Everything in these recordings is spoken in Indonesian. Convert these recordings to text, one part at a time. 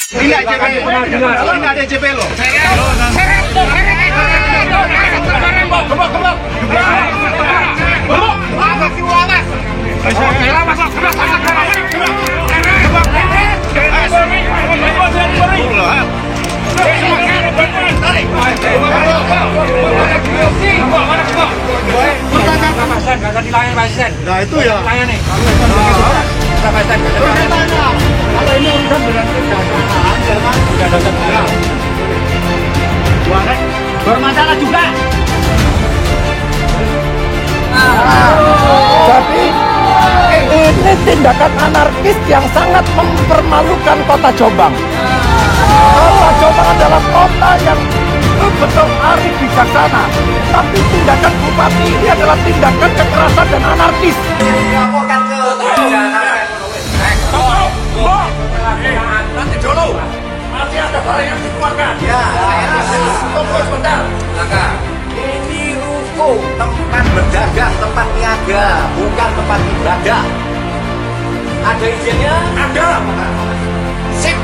Ini ada JP loh. Nah itu ya. Kalau ini urusan dengan kejaksaan, jangan tidak ada kendala. Bermasalah juga. Jadi ini tindakan anarkis yang sangat mempermalukan kota Jombang. Kota Jombang adalah kota yang betul arif bijaksana, tapi tindakan bupati ini adalah tindakan kekerasan dan anarkis. Dilaporkan ke nanti dulu. Nanti ada barang yang dikeluarkan. Ya, tunggu sebentar. Ini ruko tempat berdagang, tempat niaga, bukan tempat ibadah. Ada izinnya? Ada. Sip.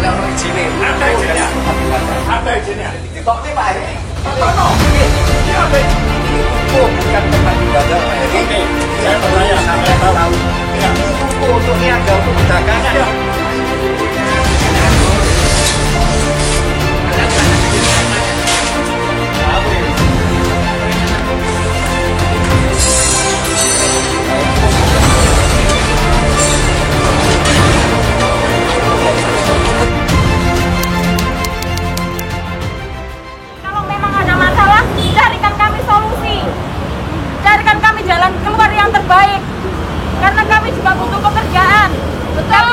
Ada izinnya. Ada izinnya. Ada izinnya. Tok nih Pak Heri. Tono. Ini apa? Ini ruko bukan tempat ibadah. Oke. Saya bertanya sampai tahu. Ini ruko untuk niaga, untuk berdagang. Kalau memang ada masalah, carikan kami solusi. Carikan kami jalan keluar yang terbaik. Karena kami juga butuh pekerjaan. Kami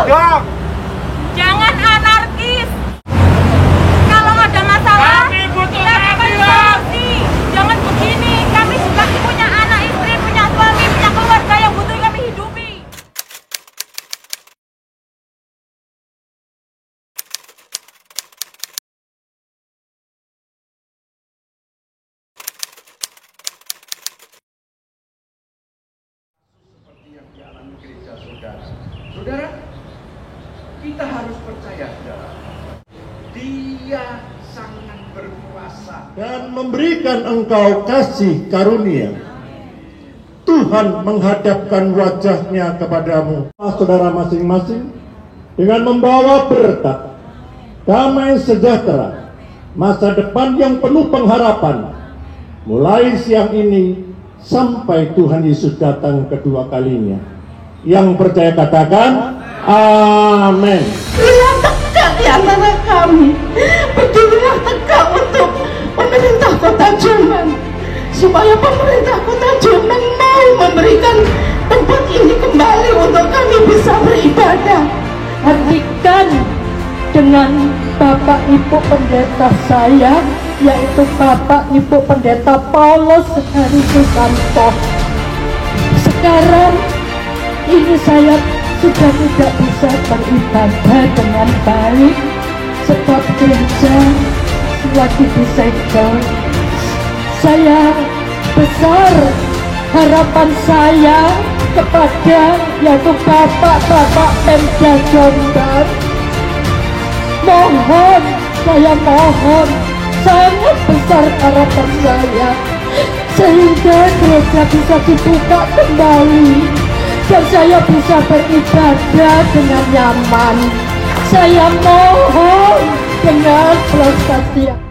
juga jangan anarkis. Kalau ada masalah, carikan solusi. Jangan begini. Kami juga punya anak, istri, punya suami, punya keluarga yang butuh kami hidupi. Seperti yang dialami gereja saudara. Saudara, kita harus percaya saudara. Dia sangat berkuasa dan memberikan engkau kasih karunia. Tuhan menghadapkan wajahnya kepadamu, saudara masing-masing, dengan membawa berkat, damai sejahtera, masa depan yang penuh pengharapan, mulai siang ini sampai Tuhan Yesus datang kedua kalinya. Yang percaya katakan, amin. Berilah tegak di antara kami. Berdirilah tegak untuk pemerintah kota Jombang, supaya pemerintah kota Jombang mau memberikan tempat ini kembali untuk kami bisa beribadah. Hentikan dengan Bapak Ibu Pendeta saya, yaitu Bapak Ibu Pendeta Paulus Hari Susanto. Sekarang ini saya sudah tidak bisa beribadah dengan baik, sebab gereja lagi disegel. Saya besar harapan saya kepada yaitu Bapak-Bapak Pemda Jombang. Mohon, saya mohon, sangat besar harapan saya, sehingga gereja bisa dibuka kembali dan saya bisa beribadah dengan nyaman. Saya mohon dengan belas kasihan.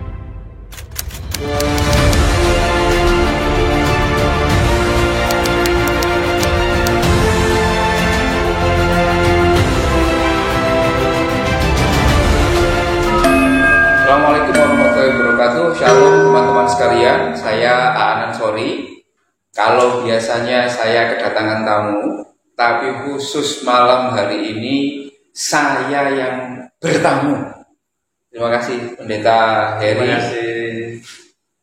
Assalamualaikum warahmatullahi wabarakatuh. Shalom teman-teman sekalian. Saya Aanan Sori. Kalau biasanya saya kedatangan tamu, tapi khusus malam hari ini saya yang bertamu. Terima kasih Pendeta Heri. Terima kasih.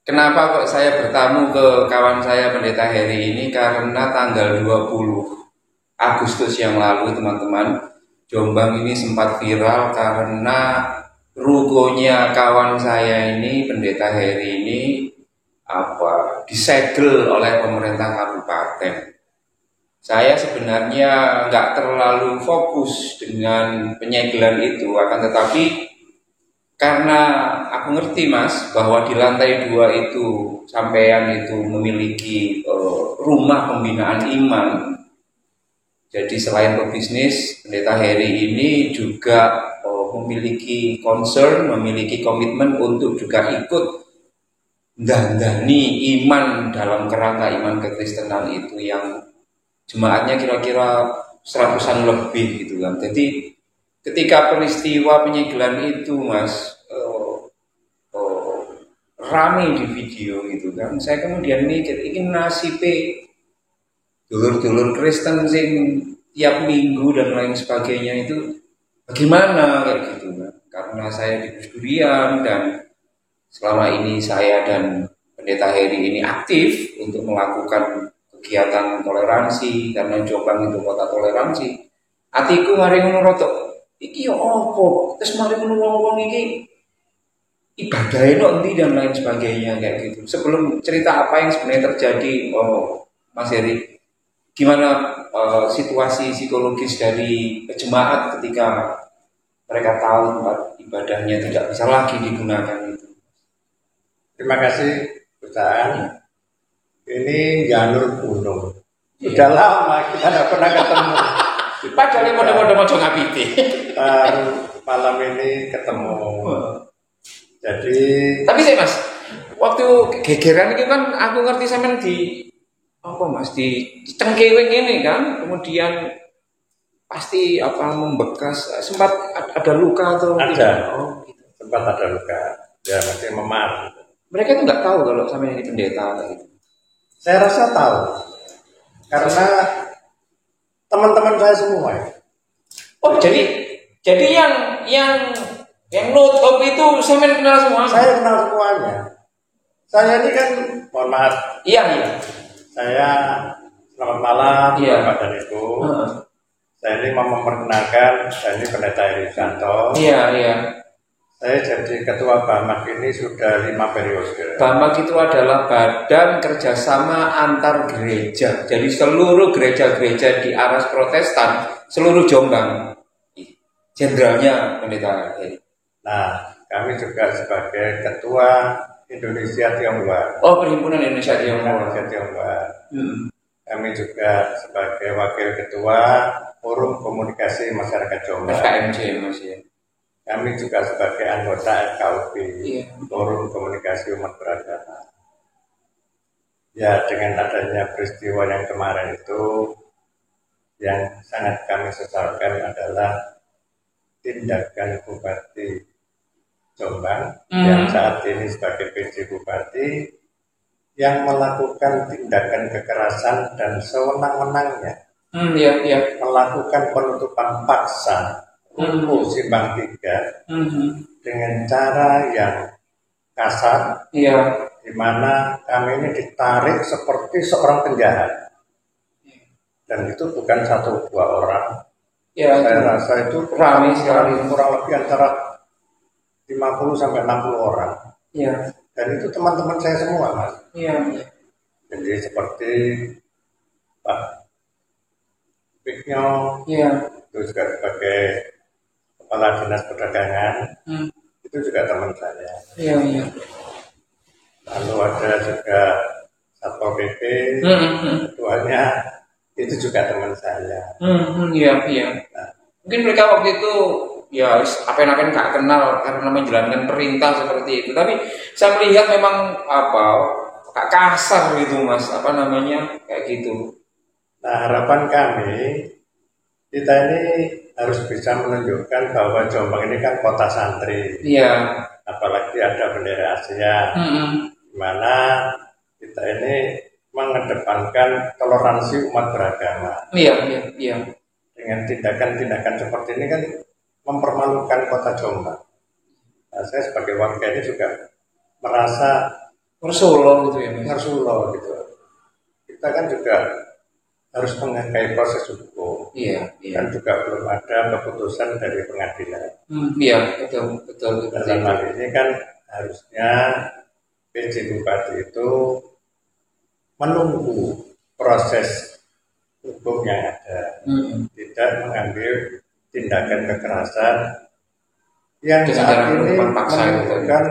Kenapa kok saya bertamu ke kawan saya Pendeta Heri ini? Karena tanggal 20 Agustus yang lalu teman-teman, Jombang ini sempat viral karena rukonya kawan saya ini, Pendeta Heri ini disegel oleh pemerintah kabupaten. Saya sebenarnya nggak terlalu fokus dengan penyegelan itu, akan tetapi karena aku ngerti Mas bahwa di lantai 2 itu sampean itu memiliki rumah pembinaan iman. Jadi selain pebisnis, Pendeta Heri ini juga memiliki concern, memiliki komitmen untuk juga ikut dandani iman dalam kerangka iman kekristenan itu yang jemaatnya kira-kira 100-an lebih gitu kan. Jadi ketika peristiwa penyegelan itu Mas rame di video gitu kan, saya kemudian mikir ini nasibe dulur-dulur Kristen sing tiap minggu dan lain sebagainya itu bagaimana kayak gitu kan. Karena saya di Gus Durian dan selama ini saya dan Pendeta Heri ini aktif untuk melakukan kegiatan toleransi, karena Jombang itu kota toleransi. Atiku mari ngono rotok iki yo opo, terus mari ngono wong iki ibadahnya nanti dan lain sebagainya kayak gitu. Sebelum cerita apa yang sebenarnya terjadi, Mas Heri, gimana situasi psikologis dari jemaat ketika mereka tahu tempat ibadahnya tidak bisa lagi digunakan itu? Terima kasih perusahaan. Ini jalur gunung. Sudah lama kita tidak pernah ketemu. Padahal mode-mode mojo ngapiti. Malam ini ketemu. Jadi. Tapi saya Mas, waktu gegeran itu kan aku ngerti sampean di apa Mas di cengkewing ini kan, kemudian pasti membekas. Sempat ada luka atau ada? Tidak? Oh, gitu. Sempat ada luka. Ya masih memar. Mereka itu nggak tahu kalau sampean ini pendeta gitu. Saya rasa tahu, karena teman-teman saya semua. Oh, jadi yang nutup itu saya kenal semua. Saya kenal semuanya. Saya ini kan, mohon maaf. Iya. Saya selamat malam, Iya. Bapak dan Ibu. Saya ini mau memperkenalkan, saya ini Pendeta Heri Santo. Iya. Saya jadi ketua BAMAK ini sudah 5 periode. BAMAK itu adalah Badan Kerjasama Antar Gereja. Jadi seluruh gereja-gereja di aras Protestan, seluruh Jombang, jenderalnya Pendeta Heri. Nah, kami juga sebagai ketua Indonesia Tionghoa. Oh, Perhimpunan Indonesia Tionghoa. Kami juga sebagai wakil ketua Forum Komunikasi Masyarakat Jombang. FKMJ Mas ya. Kami juga sebagai anggota FKUB, Forum Komunikasi Umat Beragama. Ya, dengan adanya peristiwa yang kemarin itu, yang sangat kami sesalkan adalah tindakan Bupati Jombang yang saat ini sebagai PJ Bupati yang melakukan tindakan kekerasan dan sewenang-wenangnya melakukan penutupan paksa Ruko Simpang 3 dengan cara yang kasar, di mana kami ini ditarik seperti seorang penjahat, dan itu bukan 1-2 orang. Saya rasa itu ramai sekali, kurang lebih antara 50 sampai 60 orang. Dan itu teman-teman saya semua, Mas. Jadi seperti Pak Piknyo, itu juga sebagai Kepala Dinas Perdagangan, itu juga teman saya. Lalu ada juga Satpol PP, ketuanya itu juga teman saya. Nah, mungkin mereka waktu itu ya apa-apa nggak kenal karena menjalankan perintah seperti itu. Tapi saya melihat memang kayak kasar gitu Mas, kayak gitu. Nah, harapan kami kita ini harus bisa menunjukkan bahwa Jombang ini kan kota santri. Apalagi ada bendera Asia, di mana kita ini mengedepankan toleransi umat beragama. Dengan tindakan-tindakan seperti ini kan mempermalukan kota Jombang. Nah, saya sebagai warga ini juga merasa Rasulullah gitu ya. Rasulullah gitu. Kita kan juga harus menghargai proses hukum. Dan juga belum ada keputusan dari pengadilan. Iya, betul. Dalam hal ini kan harusnya PJ Bupati itu menunggu proses hukum yang ada, tidak mengambil tindakan kekerasan yang saat ini menunjukkan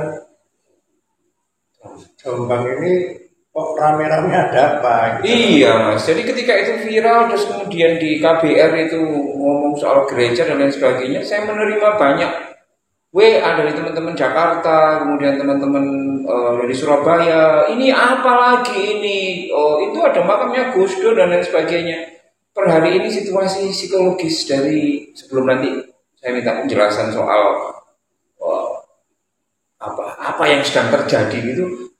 Jombang ini kok rame-rame ada apa? Gitu. Iya Mas, jadi ketika itu viral terus kemudian di KBR itu ngomong soal gereja dan lain sebagainya, saya menerima banyak WA dari teman-teman Jakarta, kemudian teman-teman dari Surabaya, ini apa lagi ini? Oh, itu ada makamnya Gus Dur dan lain sebagainya. Per hari ini situasi psikologis dari sebelum nanti saya minta penjelasan soal apa yang sedang terjadi gitu,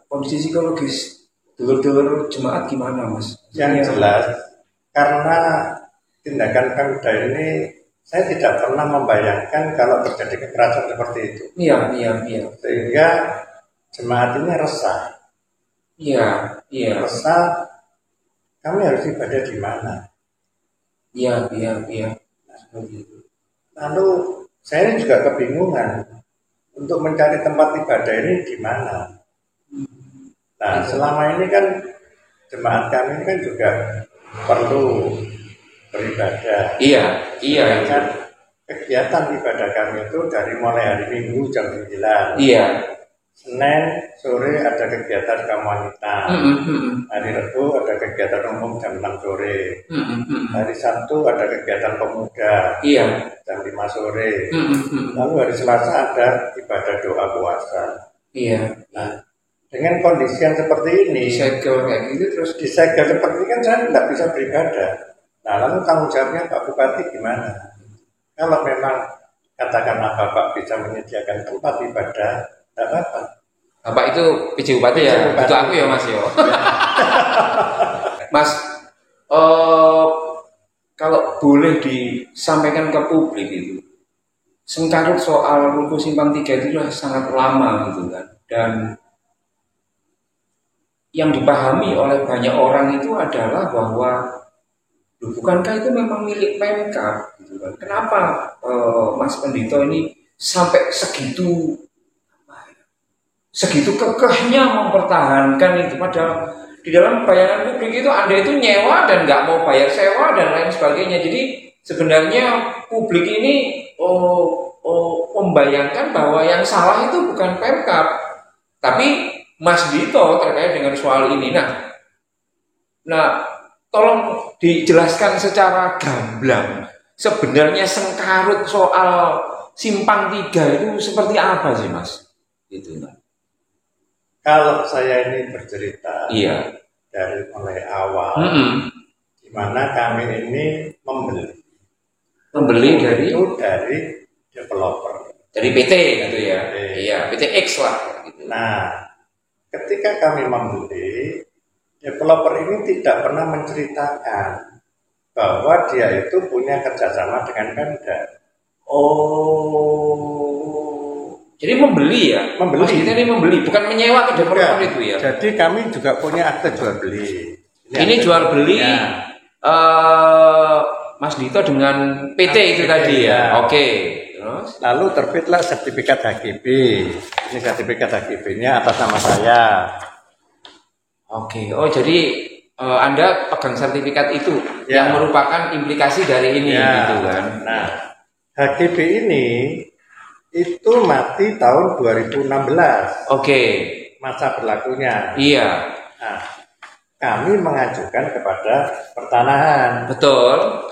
kondisi psikologis dulur-dulur jemaat gimana Mas? Yang jelas karena tindakan Pemda ini saya tidak pernah membayangkan kalau terjadi kekerasan seperti itu. Iya. Sehingga jemaat ini resah. Iya. Resah, kami harus ibadah di mana? Iya. Lalu saya juga kebingungan untuk mencari tempat ibadah ini di mana. Nah, selama ini kan jemaat kami kan juga perlu beribadah. Iya. Kan kegiatan ibadah kami itu dari mulai hari Minggu jam 9. Iya. Senin sore ada kegiatan kaum wanita. Hari Rabu ada kegiatan umum jam 6 sore. Hari Sabtu ada kegiatan pemuda. Iya. Jam 5 sore. Lalu hari Selasa ada ibadah doa puasa. Iya. Nah, dengan kondisi yang seperti ini, disegel kayak gitu terus disegel seperti ini kan saya tidak bisa beribadah. Nah, lalu tanggung jawabnya Pak Bupati gimana? Kalau memang katakanlah Bapak bisa menyediakan tempat ibadah, tidak apa-apa. Bapak itu PJ Bupati ya? Itu aku ya Mas yo. Mas, kalau boleh disampaikan ke publik itu, sengkarut soal Ruko Simpang 3 itu sudah sangat lama gitu kan, dan yang dipahami oleh banyak orang itu adalah bahwa bukankah itu memang milik Pemkab gitu kan? Kenapa Mas Pendito ini sampai segitu kekehnya mempertahankan itu, padahal di dalam bayangan publik itu Anda itu nyewa dan nggak mau bayar sewa dan lain sebagainya. Jadi sebenarnya publik ini membayangkan bahwa yang salah itu bukan Pemkab, tapi Mas Dito terkait dengan soal ini. Nah, tolong dijelaskan secara gamblang. Sebenarnya sengkarut soal Simpang 3 itu seperti apa sih, Mas? Gitu. Kalau saya ini bercerita dari mulai awal, di mana kami ini membeli dari developer, dari PT gitu ya, iya PTX lah. Gitu. Nah, ketika kami membeli, developer ini tidak pernah menceritakan bahwa dia itu punya kerjasama dengan Pemda. Jadi membeli ya? Membeli. Maksudnya ini membeli, bukan menyewa ke developer itu ya? Jadi kami juga punya akte jual beli. Ini jual beli Mas Dito dengan PT itu tadi ya? Oke. Terus? Lalu terbitlah sertifikat HGB. Ini sertifikat HGB-nya atas nama saya. Oke. Oh jadi Anda pegang sertifikat itu yang merupakan implikasi dari ini gitu kan? Nah, HGB ini itu mati tahun 2016. Oke. Masa berlakunya. Iya. Nah, kami mengajukan kepada pertanahan. Betul.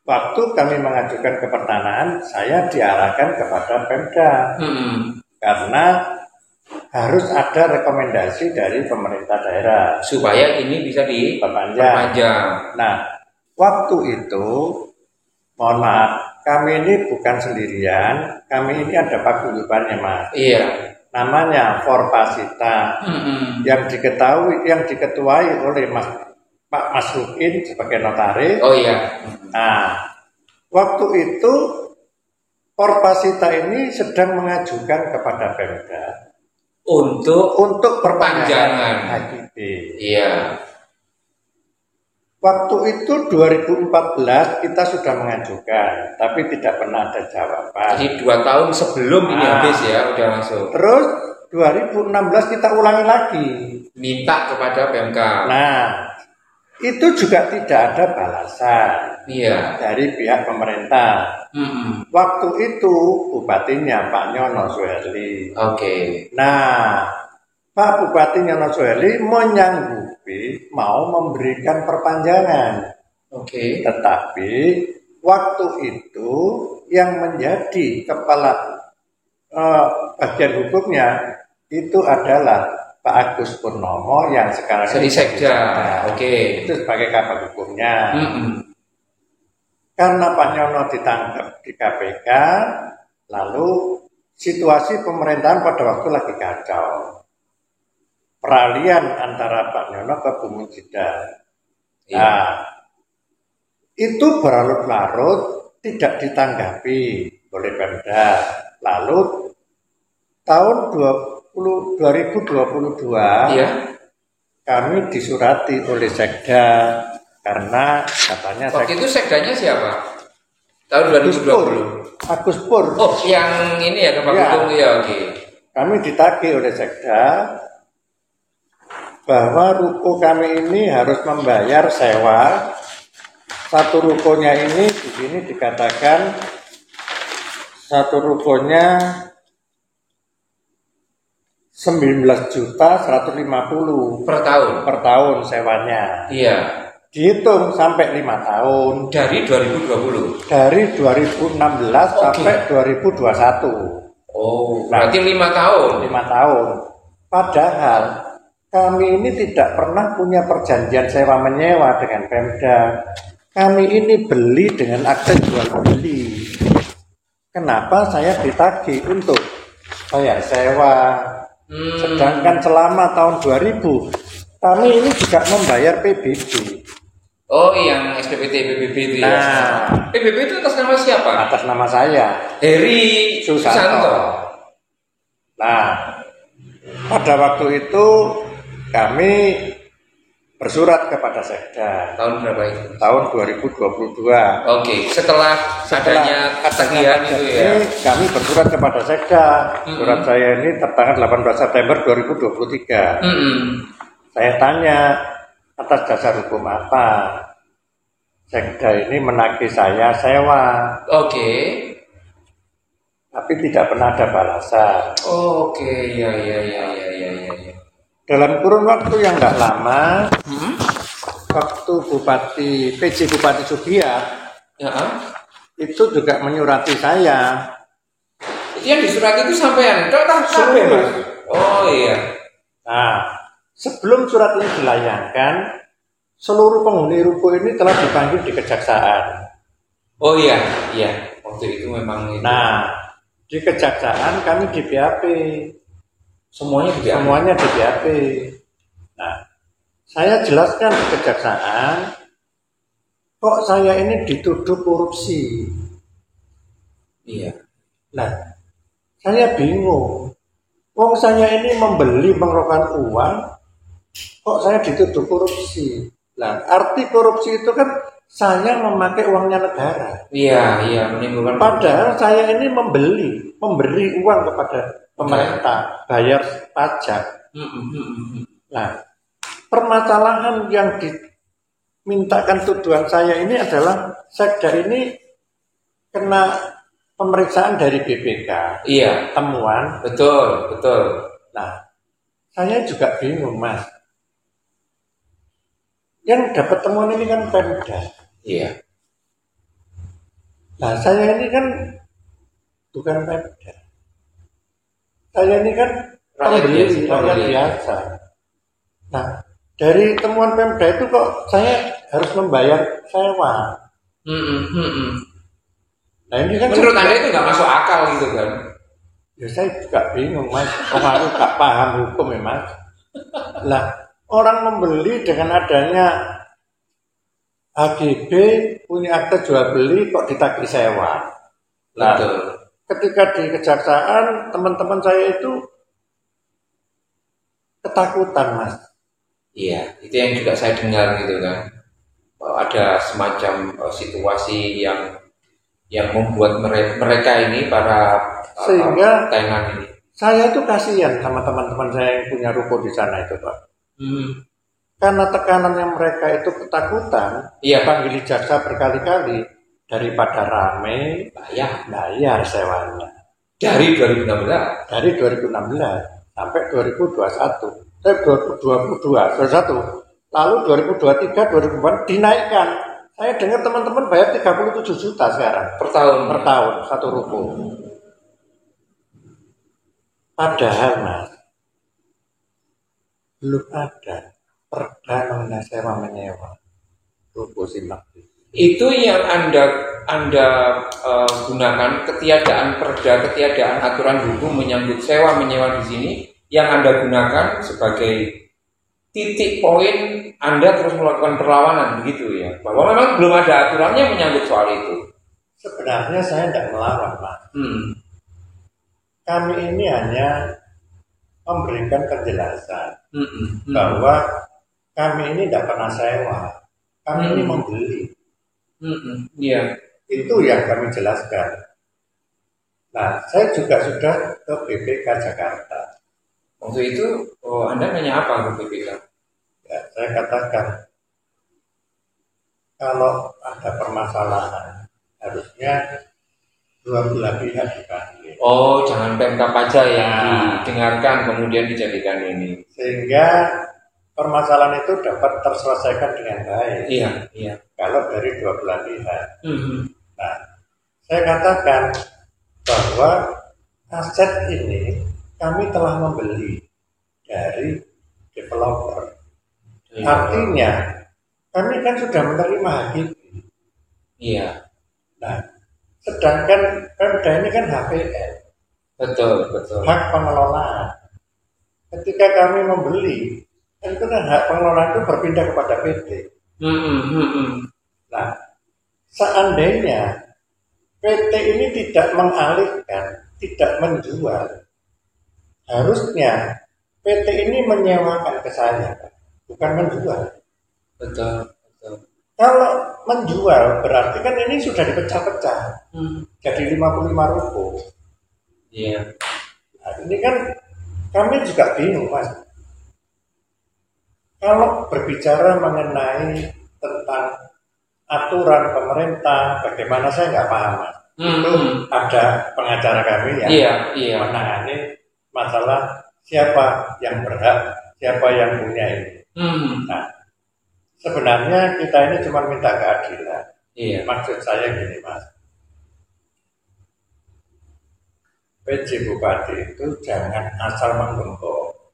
Waktu kami mengajukan ke pertanahan, saya diarahkan kepada Pemda. Karena harus ada rekomendasi dari pemerintah daerah supaya ini bisa diperpanjang. Nah, waktu itu mohon maaf, kami ini bukan sendirian, kami ini ada paguyubannya, Mas. Iya. Namanya Forpasita, yang diketuai oleh Pak Mas Rukin sebagai notaris. Oh iya. Nah, waktu itu Forpasita ini sedang mengajukan kepada Pemda untuk perpanjangan HGB. Iya. Waktu itu 2014 kita sudah mengajukan, tapi tidak pernah ada jawaban. Jadi 2 tahun sebelum ini habis ya, udah masuk. Terus 2016 kita ulangi lagi. Minta kepada PMK. Nah, itu juga tidak ada balasan dari pihak pemerintah. Waktu itu bupatinya Pak Nyono Suherli. Nah, Pak Bupati Nyono Suherli menyanggupi mau memberikan perpanjangan. Tetapi waktu itu yang menjadi kepala bagian hukumnya itu adalah Pak Agus Purnomo yang sekarang jadi sekda. Itu sebagai kabak hukumnya. Karena Pak Nyono ditangkap di KPK, lalu situasi pemerintahan pada waktu lagi kacau. Peralihan antara Pak Nyono ke Bu Mujidah. Nah, itu berlarut-larut tidak ditanggapi oleh Pemda. Lalu tahun 2022 kami disurati oleh sekda karena katanya waktu itu sekdanya siapa? Tahun 2020. Agus Pur. Oh, yang ini ya kabak hukum ya, Kami ditagih oleh sekda bahwa ruko kami ini harus membayar sewa. Satu rukonya ini di sini dikatakan satu rukonya 19.150.000 per tahun sewanya. Dihitung sampai 5 tahun. Dari 2020. Dari 2016 sampai 2021. Berarti 5 tahun. 5 tahun. Padahal kami ini tidak pernah punya perjanjian sewa menyewa dengan Pemda. Kami ini beli dengan akte jual beli. Kenapa saya ditagih untuk bayar sewa? Sedangkan selama tahun 2000 kami ini juga membayar PBB. Yang SPPT PBB itu ya. PBB itu atas nama siapa? Atas nama saya, Heri Susanto. Nah, pada waktu itu kami bersurat kepada sekda. Tahun berapa itu? Tahun 2022. Setelah adanya ketagihan itu ya. Kami bersurat kepada sekda. Surat saya ini tertanggal 18 September 2023. Saya tanya atas dasar hukum apa sekda ini menagih saya sewa. Tapi tidak pernah ada balasan. Iya. Dalam kurun waktu yang tidak lama, waktu PJ Bupati Sugiat itu juga menyurati saya. Yang disurati itu sampean, sampai Mas. Nah, sebelum surat ini dilayangkan, seluruh penghuni ruko ini telah dipanggil di kejaksaan. Waktu itu memang itu. Nah, di kejaksaan kami di BAP. Semuanya di BAP. Nah, saya jelaskan di kejaksaan, kok saya ini dituduh korupsi. Nah, saya bingung. Wong saya ini mengeluarkan uang, kok saya dituduh korupsi. Nah, arti korupsi itu kan saya memakai uangnya negara. Menimbulkan. Padahal saya ini memberi uang kepada pemerintah, bayar pajak. Nah, permasalahan yang dimintakan tuduhan saya ini adalah sekda ini kena pemeriksaan dari BPK. Temuan. Betul. Nah, saya juga bingung, Mas. Yang dapat temuan ini kan Pemda. Nah, saya ini kan bukan Pemda. Saya ini kan pembeli rakyat biasa. Nah, dari temuan Pemda itu kok saya harus membayar sewa. Nah, ini kan menurut Anda itu nggak masuk akal gitu kan? Ya saya juga bingung, Mas. Aku nggak paham hukum ya, Mas. Lah, orang membeli dengan adanya HGB punya akte jual beli kok ditagih sewa. Betul. Ketika di kejaksaan teman-teman saya itu ketakutan, Mas. Itu yang juga saya dengar gitu kan. ada semacam situasi yang membuat mereka ini para sehingga tahanan ini. Saya itu kasihan sama teman-teman saya yang punya ruko di sana itu, Pak. Karena tekanan yang mereka itu ketakutan, panggil jaksa berkali-kali, daripada rame, bayar sewanya. Dari 2016? Dari 2016 sampai 2021. 2022, lalu 2023, 2024 dinaikkan. Saya dengar teman-teman bayar 37 juta sekarang. Per tahun? Per tahun, satu ruko. Padahal, Mas, belum ada perda mengenai sewa menyewa ruko simak. Itu yang Anda gunakan ketiadaan perda, ketiadaan aturan hukum menyangkut sewa menyewa di sini, yang Anda gunakan sebagai titik poin Anda terus melakukan perlawanan, begitu ya? Bahwa memang belum ada aturannya menyangkut soal itu. Sebenarnya saya tidak melawan, Pak. Kami ini hanya memberikan kejelasan bahwa kami ini tidak pernah sewa, kami ini membeli. Itu yang kami jelaskan. Nah, saya juga sudah ke BPK Jakarta. Waktu itu Anda nanya apa ke BPK? Ya, saya katakan kalau ada permasalahan harusnya dua belah pihak dipanggil. Oh, jangan Pemkab aja yang didengarkan kemudian dijadikan ini. Sehingga permasalahan itu dapat terselesaikan dengan baik. Iya. Kalau dari dua belah pihak. Nah, saya katakan bahwa aset ini kami telah membeli dari developer. Artinya kami kan sudah menerima hakiki. Iya. Nah, sedangkan perda ini kan HPL. Betul. Hak pengelolaan. Ketika kami membeli, itu kan hak pengelolaan itu berpindah kepada PT. Nah, seandainya PT ini tidak mengalihkan, tidak menjual, harusnya PT ini menyewakan ke saya, bukan menjual. Betul. Kalau menjual berarti kan ini sudah dipecah-pecah, jadi 55 ruko. Iya. Nah, ini kan kami juga bingung, Mas. Kalau berbicara mengenai tentang aturan pemerintah, bagaimana saya nggak paham, Mas. Itu ada pengacara kami yang menangani masalah siapa yang berhak, siapa yang punya ini. Nah, sebenarnya kita ini cuma minta keadilan. Maksud saya gini, Mas. PJ Bupati itu jangan asal menggembok,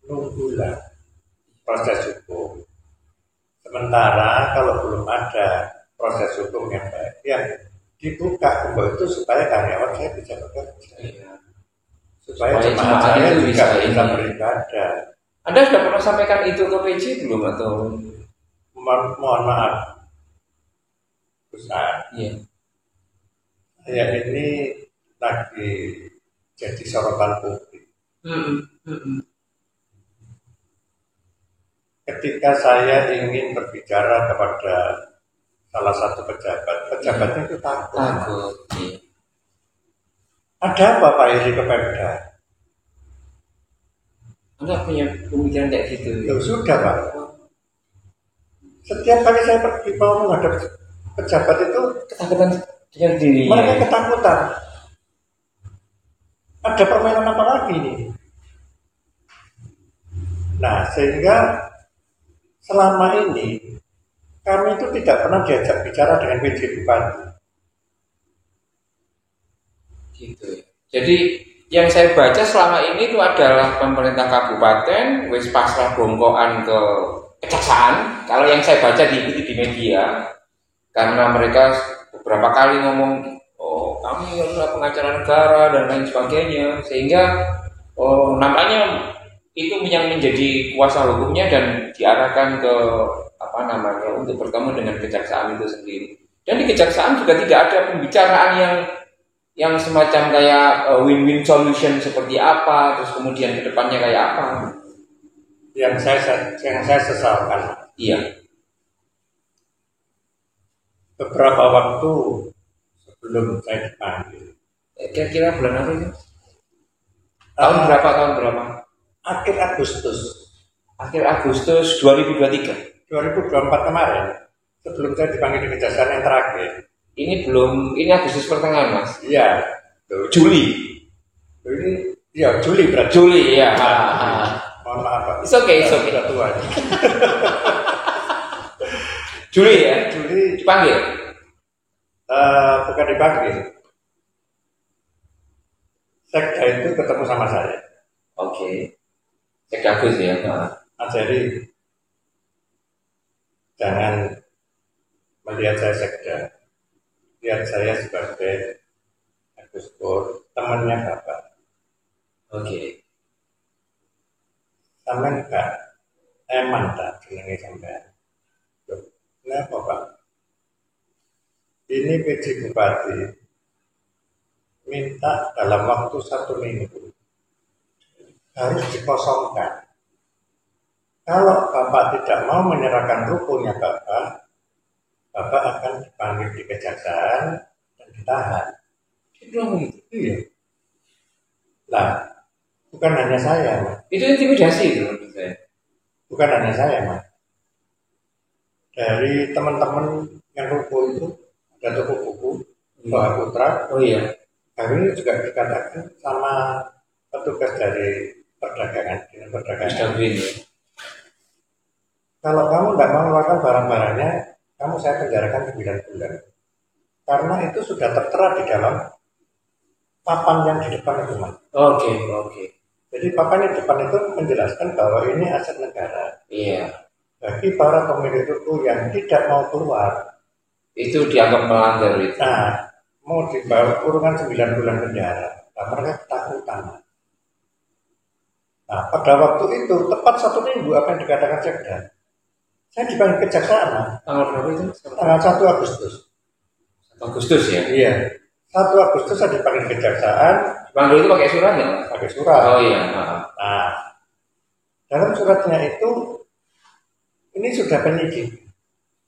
nunggulah proses hukum. Sementara kalau belum ada proses hukum yang baik, yang dibuka gembok itu supaya karyawan saya bisa bekerja, supaya jemaah saya juga bisa beribadah. Anda sudah pernah sampaikan itu ke PJ belum atau? Mohon maaf, Ustaz. Saya ini lagi jadi sorotan publik. Ketika saya ingin berbicara kepada salah satu pejabatnya itu takut. Ada apa Pak Heri ke Pemda? Anda punya pemikiran kayak gitu? Ya sudah, Pak. Setiap kali saya pergi mau menghadap pejabat itu ketakutan dengan diri. Mereka ketakutan. Ada permainan apa lagi ini? Nah, sehingga selama ini kami itu tidak pernah diajak bicara dengan PJ Bupati. Gitu ya. Jadi yang saya baca selama ini itu adalah pemerintah kabupaten wis pasrah bongkoan ke kejaksaan. Kalau yang saya baca diikuti di media, karena mereka beberapa kali ngomong, kami adalah pengacara negara dan lain sebagainya, sehingga namanya itu yang menjadi kuasa hukumnya dan diarahkan ke untuk bertemu dengan kejaksaan itu sendiri. Dan di kejaksaan juga tidak ada pembicaraan yang semacam kayak win-win solution seperti apa, terus kemudian ke depannya kayak apa. Yang saya sesalkan. Iya. beberapa waktu sebelum saya dipanggil. Kira-kira bulan apa itu? Tahun berapa? Akhir Agustus. Akhir Agustus 2023. 2024 kemarin. Sebelum saya dipanggil di Kejaksaan yang terakhir. Ini Agustus pertengahan, Mas. Iya. Juli. Ini ya Juli berarti. Juli ya. Mohon maaf Pak. It's okay. Sudah tua. Juli ya. Juli Dipanggil. Bukan dipanggil. Sekda itu ketemu sama saya. Oke. Sekda Agus ya. Jadi jangan melihat saya sekda. Lihat saya sebagai Agus Pur, temannya Bapak. Oke. Sampai enggak eman tak jenenge sampean. Kenapa Pak? Ini PJ Bupati minta dalam waktu 1 minggu harus dikosongkan. Kalau Bapak tidak mau menyerahkan rukunnya Bapak akan dipanggil di kejaksaan dan ditahan. Iya. Nah, bukan hanya saya, Mas. Itu intimidasi itu menurut saya. Bukan hanya saya, Mas. Dari teman-teman yang ruku itu ada toko buku, Pak Putra. Oh iya. Hari ini juga dikatakan sama petugas dari perdagangan, dinas perdagangan. Kalau kamu tidak mau mengeluarkan barang-barangnya, kamu saya penjarakan 9 bulan. Karena itu sudah tertera di dalam papan yang di depan itu, Mas. Oke. Jadi papan yang di depan itu menjelaskan bahwa ini aset negara. Iya. Bagi para pemilik ruko yang tidak mau keluar, itu dianggap melanggar itu. Nah, mau dibawa kurungan 9 bulan penjara. Nah, mereka ketakutan. Nah, pada waktu itu tepat 1 minggu apa yang dikatakan Sekda. Saya dipanggil kejaksaan. Tanggal berapa itu? Tanggal 1 Agustus. 1 Agustus ya? Iya. 1 Agustus saya dipanggil kejaksaan. Dipanggil itu pakai surat ya? Pakai surat. Oh iya. Nah, dalam suratnya itu ini sudah penyidik.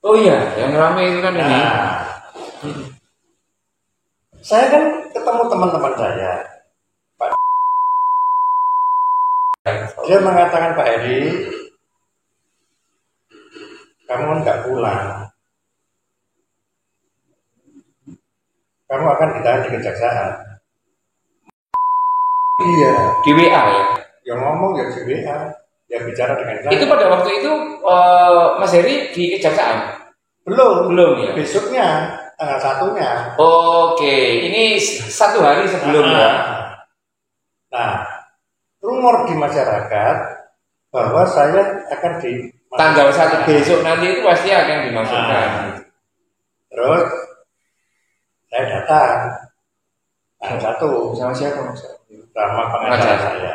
Oh iya, yang ramai itu kan ini. Saya kan ketemu teman-teman saya. Pak. Dia mengatakan, Pak Edi, kamu nggak pulang. Kamu akan ditahan di kejaksaan. Iya. Di WA ya? Yang ngomong ya di WA. Yang bicara dengan saya. Itu pada waktu itu Mas Heri di kejaksaan? Belum ya? Besoknya, tanggal 1-nya. Oke, ini 1 hari sebelumnya. Nah, rumor di masyarakat bahwa saya akan di tanggal 1 besok nanti itu pasti akan dimasukkan. Terus saya datang tanggal 1 sama siapa Mas? Sama pengacara saya.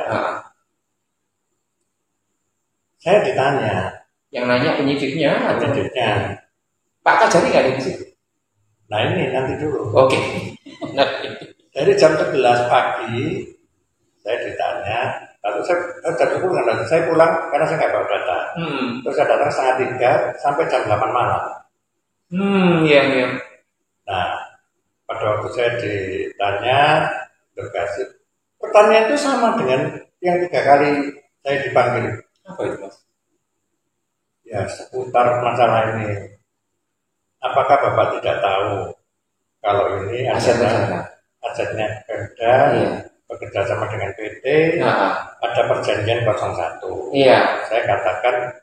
Saya ditanya. Yang nanya penyidiknya? Penyidiknya. Pak Kajari nggak ada di situ? Nah ini nanti dulu. Oke. Dari jam 11 pagi saya ditanya. Lalu saya pulang karena saya nggak bawa data. Terus saya datang setengah 3 sampai jam 8 malam. Iya. Nah, pada waktu saya ditanya, lokasi pertanyaan itu sama dengan yang 3 kali saya dipanggil. Apa itu Mas? Ya seputar masalah ini. Apakah Bapak tidak tahu kalau ini asetnya Pemda, bekerja sama dengan PT, ada perjanjian 01. Iya. Saya katakan,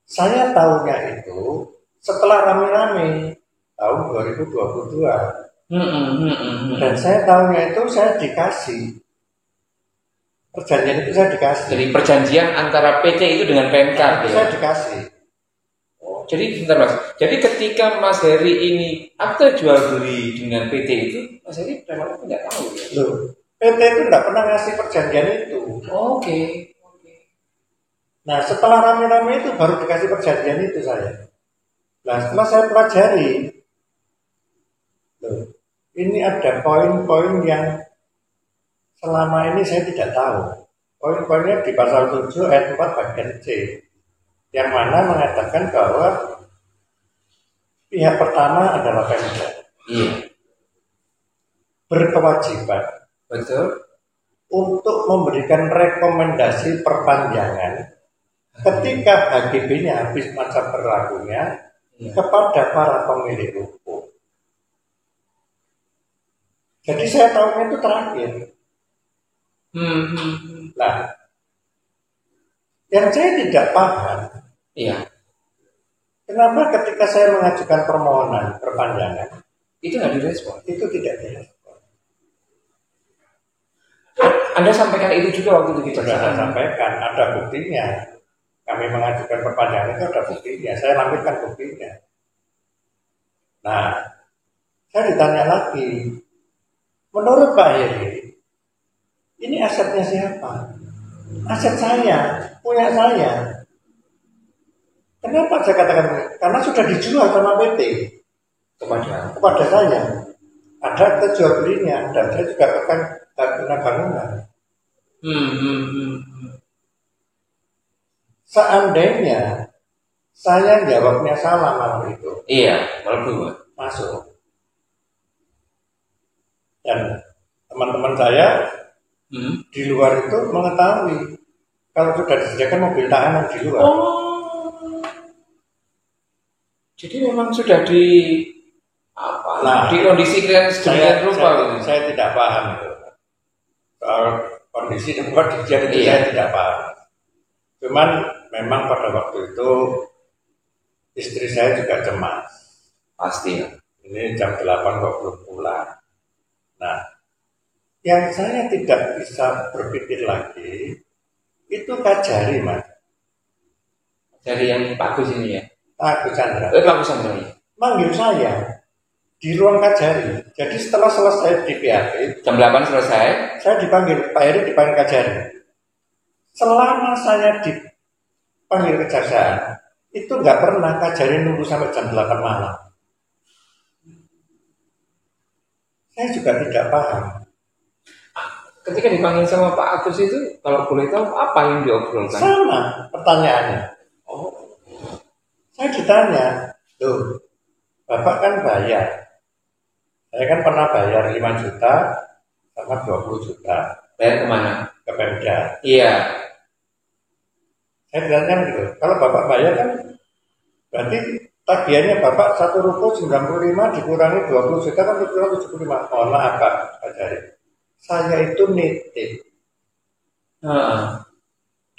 saya tahunya itu setelah rame-rame tahun 2022. Dan saya tahunya itu saya dikasih. Perjanjian itu saya dikasih. Jadi perjanjian antara PT itu dengan PMK. Saya dikasih. Jadi bentar Mas. Jadi ketika Mas Heri ini akte jual beli dengan PT itu, Mas Heri memang nggak tahu ya? Loh, PT itu nggak pernah ngasih perjanjian itu. Oke. Nah setelah rame-rame itu baru dikasih perjanjian itu saya. Nah setelah saya pelajari, loh, ini ada poin-poin yang selama ini saya tidak tahu. Poin-poinnya di pasal 7 ayat 4 bagian C. Yang mana mengatakan bahwa Pihak pertama adalah Pemda. Iya. Berkewajiban. Betul. Untuk memberikan rekomendasi perpanjangan ketika HGB-nya habis masa berlakunya kepada para pemilik ruko. Jadi saya tahunya itu terakhir. Nah, yang saya tidak paham, kenapa ketika saya mengajukan permohonan perpanjangan itu nggak direspon? Itu tidak direspon. Anda sampaikan itu juga waktu itu kita sampaikan, ada buktinya. Kami mengajukan perpanjangan itu ada buktinya. Saya lampirkan buktinya. Nah, saya ditanya lagi, menurut Pak Heri, ini asetnya siapa? Aset saya, punya saya. Kenapa saya katakan? Karena sudah dijual sama PT kepada saya. Ada jual belinya, dan saya juga akan bangunan. Seandainya saya jawabnya salah malam itu, masuk. Dan teman-teman saya di luar itu mengetahui kalau sudah disediakan mobil tahanan di luar. Jadi memang sudah dikondisikan sedemikian rupa. Saya tidak paham itu. Soal kondisi tempat kejadian itu saya tidak paham. Cuman memang pada waktu itu istri saya juga cemas. Pasti. Ini jam 8 kok belum pulang. Nah, yang saya tidak bisa berpikir lagi itu Kajari, Mas. Kajari yang Pak Agus ini ya? Pak Agus Chandra. Pak Agus Chandra. Manggil saya di ruang Kajari. Jadi setelah selesai di PHP, jam 8 selesai, saya dipanggil, Pak Heri dipanggil Kajari. Selama saya dipanggil kejaksaan, itu nggak pernah Kajari nunggu sampai jam 8 malam. Saya juga tidak paham. Ketika dipanggil sama Pak Agus itu, kalau boleh tahu apa yang diobrolkan? Sama pertanyaannya. Saya ditanya, tuh, Bapak kan bayar. Saya kan pernah bayar 5 juta sama 20 juta. Bayar kemana? Ke Pemda. Iya. Saya ditanya gitu, kalau Bapak bayar kan berarti tagihannya Bapak satu ruko 95 dikurangi 20 juta kan 75. Oh maaf Pak Kajari. Saya itu nitip.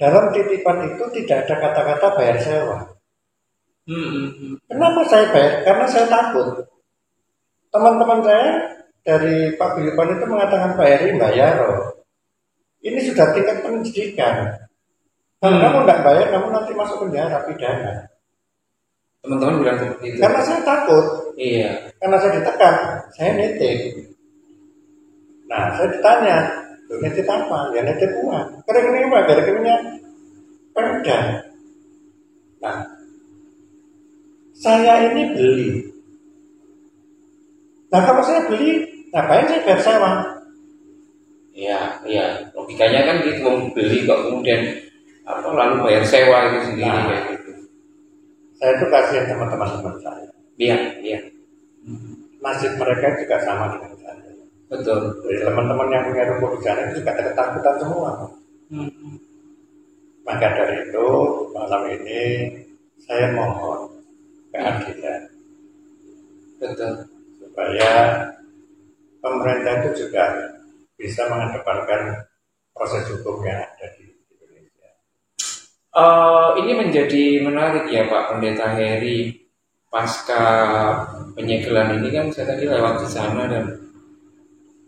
Dalam titipan itu tidak ada kata-kata bayar sewa. Kenapa saya bayar? Karena saya takut. Teman-teman saya dari Pak Guyuban itu mengatakan Pak Heri bayar loh. Ini sudah tingkat penyidikan. Kalau kamu tidak bayar, kamu nanti masuk penjara pidana. Teman-teman bilang seperti itu. Karena saya takut. Iya. Karena saya ditekan, saya nitip. Nah, saya ditanya, nitip apa? Ya nitip uang. Rekening apa? Rekeningnya Pemda. Nah, saya ini beli. Nah, kalau saya beli, ngapain saya bayar sewa? Iya. Logikanya kan gitu, beli kok kemudian lalu bayar sewa itu sendiri kayak gitu. Saya itu kasihan teman-teman saya. Iya. Nasib mereka juga sama dengan saya. Betul. Jadi teman-teman yang punya ruko di sana itu juga ada ketakutan semua. Maka dari itu malam ini saya mohon keadilan. Betul. Supaya pemerintah itu juga bisa mengedepankan proses hukum yang ada di Indonesia. Ini menjadi menarik ya Pak Pendeta Heri. Pasca penyegelan ini kan saya tadi lewat di sana dan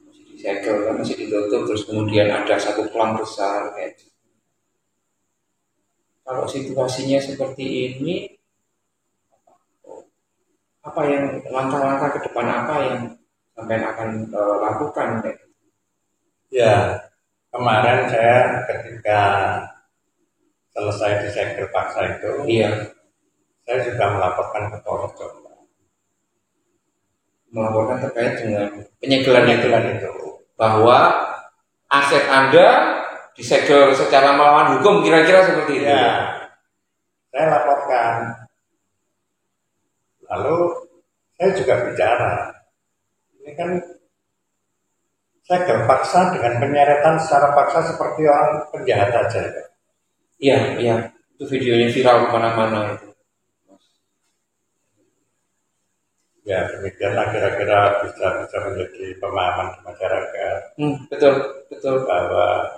masih disegel kan, masih ditutup, terus kemudian ada satu pelang besar kayak gitu. Kalau situasinya seperti ini, apa yang langkah-langkah ke depan apa yang sampai akan lakukan? Ya, kemarin saya ketika selesai disegel paksa itu, saya juga melaporkan ke Polres Jombang. Melaporkan terkait dengan penyegelan itu, bahwa aset Anda disegel secara melawan hukum, kira-kira seperti itu. Ya, saya laporkan. Lalu saya juga bicara. Ini kan saya terpaksa dengan penyeretan secara paksa seperti orang penjahat aja. Iya, iya. Itu videonya viral kemana-mana itu. Ya, demikianlah kira-kira bisa menjadi pemahaman di masyarakat. Betul, betul. Bahwa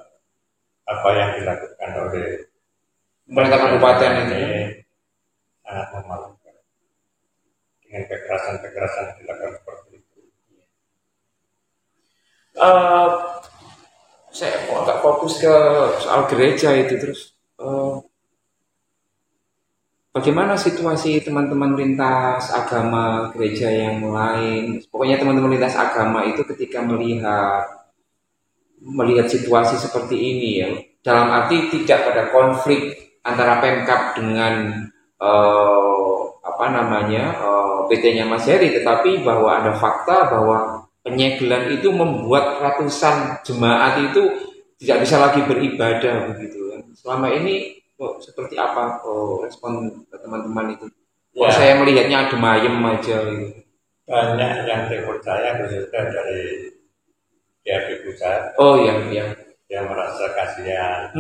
apa yang dilakukan oleh pemerintah kabupaten ini sangat memalukan. Dengan kekerasan-kekerasan yang dilakukan seperti itu. Saya mau agak fokus ke soal gereja itu terus. Bagaimana situasi teman-teman lintas agama gereja yang lain? Pokoknya teman-teman lintas agama itu ketika melihat situasi seperti ini ya, dalam arti tidak pada konflik antara Pemkab dengan PT-nya Mas Heri, tetapi bahwa ada fakta bahwa penyegelan itu membuat ratusan jemaat itu tidak bisa lagi beribadah begitu kan. Selama ini seperti apa respon teman-teman itu? Ya. Saya melihatnya adem ayem aja gitu. Banyak yang telepon saya khususnya dari pihak pusat. Oh iya, iya. Yang merasa kasihan.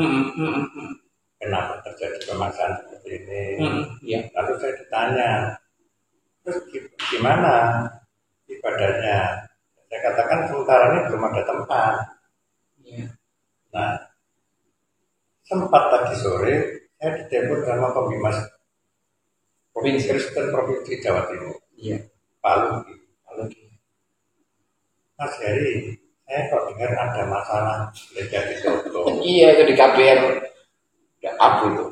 Kenapa terjadi permasalahan seperti ini? Ya. Lalu saya ditanya, terus gimana ibadahnya? Saya katakan sementara ini belum ada tempat. Ya. Nah, sempat tadi sore saya ditelepon sama pembimas Provinsi Kristen Provinsi Jawa Timur. Iya. Pak Lugi. Mas Heri, saya kok dengar ada masalah gereja ditutup. Iya, itu di KBR. Ya, apa itu?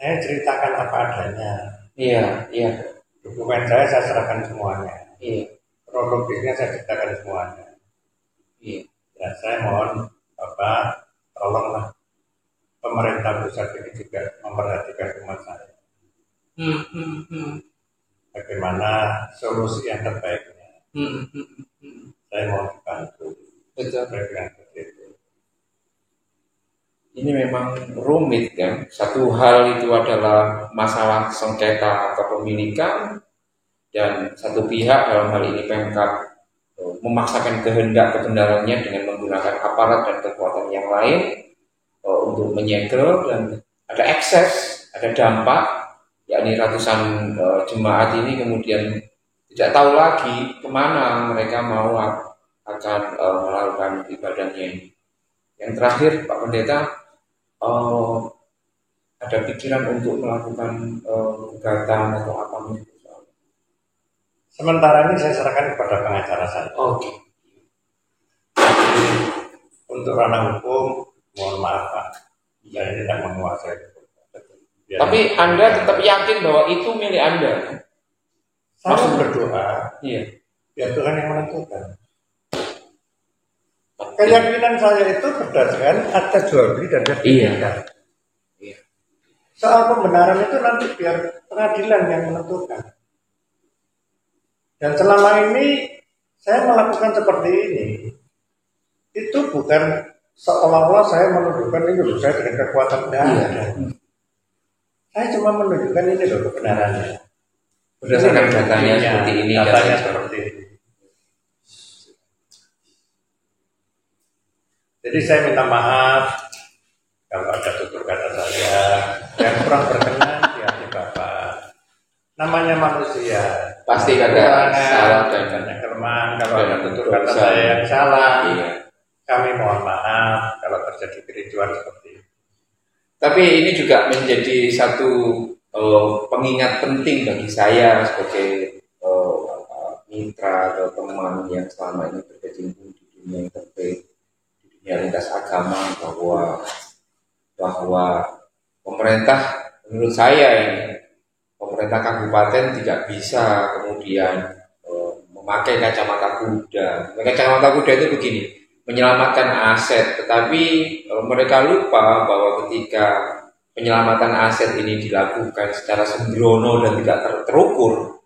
Saya ceritakan apa adanya. Iya, iya. Dokumen saya serahkan semuanya. Iya. Kronologisnya saya ceritakan semuanya. Iya. Dan saya mohon Bapak tolonglah pemerintah pusat ini juga memperhatikan umat saya. Bagaimana solusi yang terbaiknya? Saya mohon dibantu. Betul. Itu. Ini memang rumit kan. Satu hal itu adalah masalah sengketa kepemilikan dan satu pihak dalam hal ini Pemkab memaksakan kehendak kebenarannya dengan menggunakan aparat dan kekuatan yang lain untuk menyegel, dan ada ekses, ada dampak, yakni ratusan jemaat ini kemudian tidak tahu lagi kemana mereka mau akan melakukan ibadahnya ini. Yang terakhir Pak Pendeta, ada pikiran untuk melakukan gugatan atau apa gitu? Sementara ini saya serahkan kepada pengacara saya. Oke. Untuk ranah hukum, mohon maaf Pak, saya tidak menguasai. Tapi Anda tetap yakin bahwa itu milik Anda? Saya berdoa, iya. Ya Tuhan yang menentukan. Keyakinan saya itu berdasarkan akta jual beli dan sertifikat. Iya. Soal pembenaran itu nanti biar pengadilan yang menentukan. Dan selama ini saya melakukan seperti ini, itu bukan seolah-olah saya menunjukkan ini loh, saya dengan kekuatan negara. Saya cuma menunjukkan ini loh kebenarannya. Berdasarkan datanya seperti ini. Datanya seperti ini. Jadi saya minta maaf kalau ada tutur kata saya yang kurang berkenan di hati Bapak. Namanya manusia. Pasti ada salah dan banyak kelemahan. Kalau ada tutur kata saya yang salah, kami mohon maaf kalau terjadi kericuan seperti itu. Tapi ini juga menjadi satu pengingat penting bagi saya sebagai mitra atau teman yang selama ini berkecimpung di dunia interfaith, di dunia lintas agama, bahwa pemerintah, menurut saya ini, pemerintah kabupaten tidak bisa kemudian memakai kacamata kuda. Kacamata kuda itu begini, menyelamatkan aset, tetapi mereka lupa bahwa ketika penyelamatan aset ini dilakukan secara sembrono dan tidak terukur,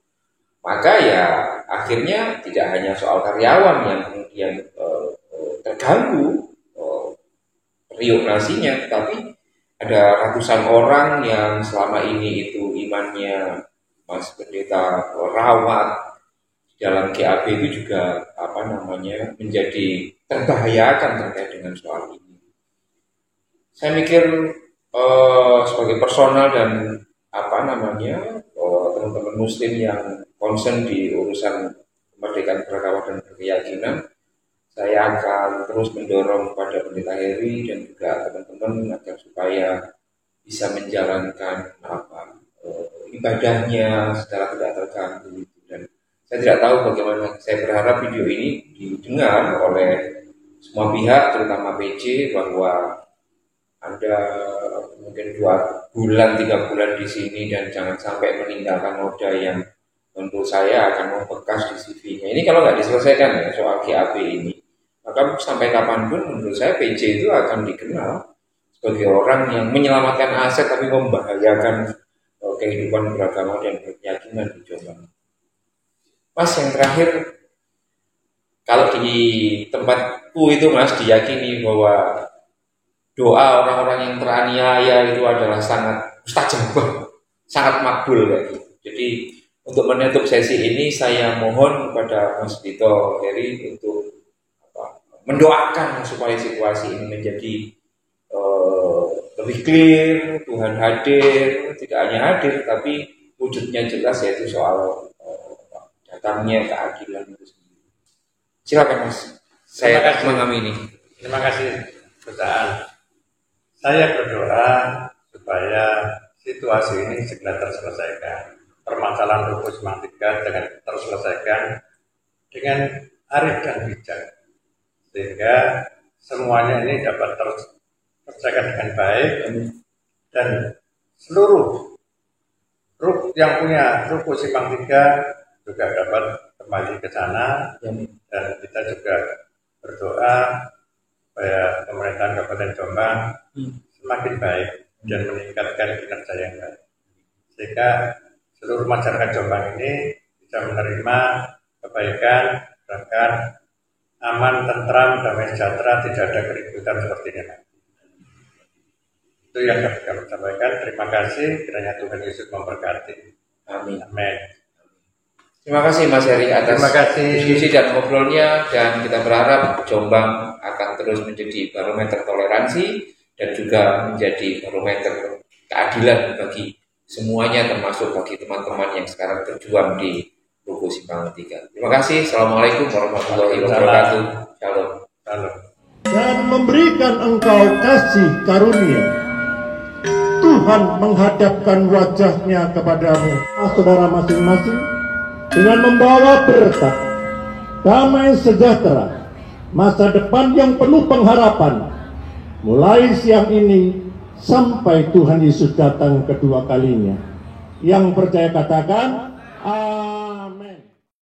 maka ya akhirnya tidak hanya soal karyawan yang kemudian terganggu periuk-nasinya, tetapi ada ratusan orang yang selama ini itu imannya Mas Pendeta rawat dalam GAB itu juga menjadi terbahayakan terkait dengan soal ini. Saya mikir sebagai personal dan teman-teman Muslim yang concern di urusan kemerdekaan beragama dan berkeyakinan, saya akan terus mendorong kepada Pendeta Heri dan juga teman-teman agar supaya bisa menjalankan ibadahnya secara tidak terganggu. Dan saya tidak tahu bagaimana, saya berharap video ini didengar oleh semua pihak, terutama PJ, bahwa Anda mungkin 2 bulan, 3 bulan di sini dan jangan sampai meninggalkan noda yang menurut saya akan membekas di CV-nya. Ini kalau nggak diselesaikan ya soal GAB ini, maka sampai kapanpun menurut saya PJ itu akan dikenal sebagai orang yang menyelamatkan aset tapi membahayakan kehidupan beragama dan berkeyakinan di Jombang. Mas, yang terakhir, kalau di tempatku itu Mas diyakini bahwa doa orang-orang yang teraniaya itu adalah sangat mustajabah, sangat makbul kayak gitu. Jadi untuk menutup sesi ini saya mohon kepada Mas Dito Heri untuk mendoakan supaya situasi ini menjadi lebih clear, Tuhan hadir, tidak hanya hadir tapi wujudnya jelas, yaitu soal datangnya keadilan itu sendiri. Silakan Mas, saya mengamini. Terima kasih Bapak. Saya berdoa supaya situasi ini segera terselesaikan. Permasalahan Ruko Simpang 3 dengan terselesaikan dengan arif dan bijak, sehingga semuanya ini dapat terselesaikan dengan baik dan seluruh yang punya Ruko Simpang 3 juga dapat kembali ke sana. Dan kita juga berdoa supaya pemerintahan Kabupaten Jombang semakin baik dan meningkatkan kinerja yang baik, sehingga seluruh masyarakat Jombang ini bisa menerima kebaikan, bahkan aman, tentram, damai sejahtera, tidak ada keributan seperti ini. Itu yang dapat kami sampaikan. Terima kasih, kiranya Tuhan Yesus memberkati. Amin. Amin. Terima kasih Mas Heri atas diskusi dan ngobrolnya, dan kita berharap Jombang akan terus menjadi barometer toleransi dan juga menjadi barometer keadilan bagi semuanya, termasuk bagi teman-teman yang sekarang berjuang di Ruko Simpang 3. Terima kasih. Assalamualaikum warahmatullahi wabarakatuh. Shalom. Shalom. Dan memberikan engkau kasih karunia. Tuhan menghadapkan wajahnya kepadamu, saudara masing-masing, dengan membawa berkat, damai sejahtera, masa depan yang penuh pengharapan, mulai siang ini sampai Tuhan Yesus datang kedua kalinya. Yang percaya katakan, amin.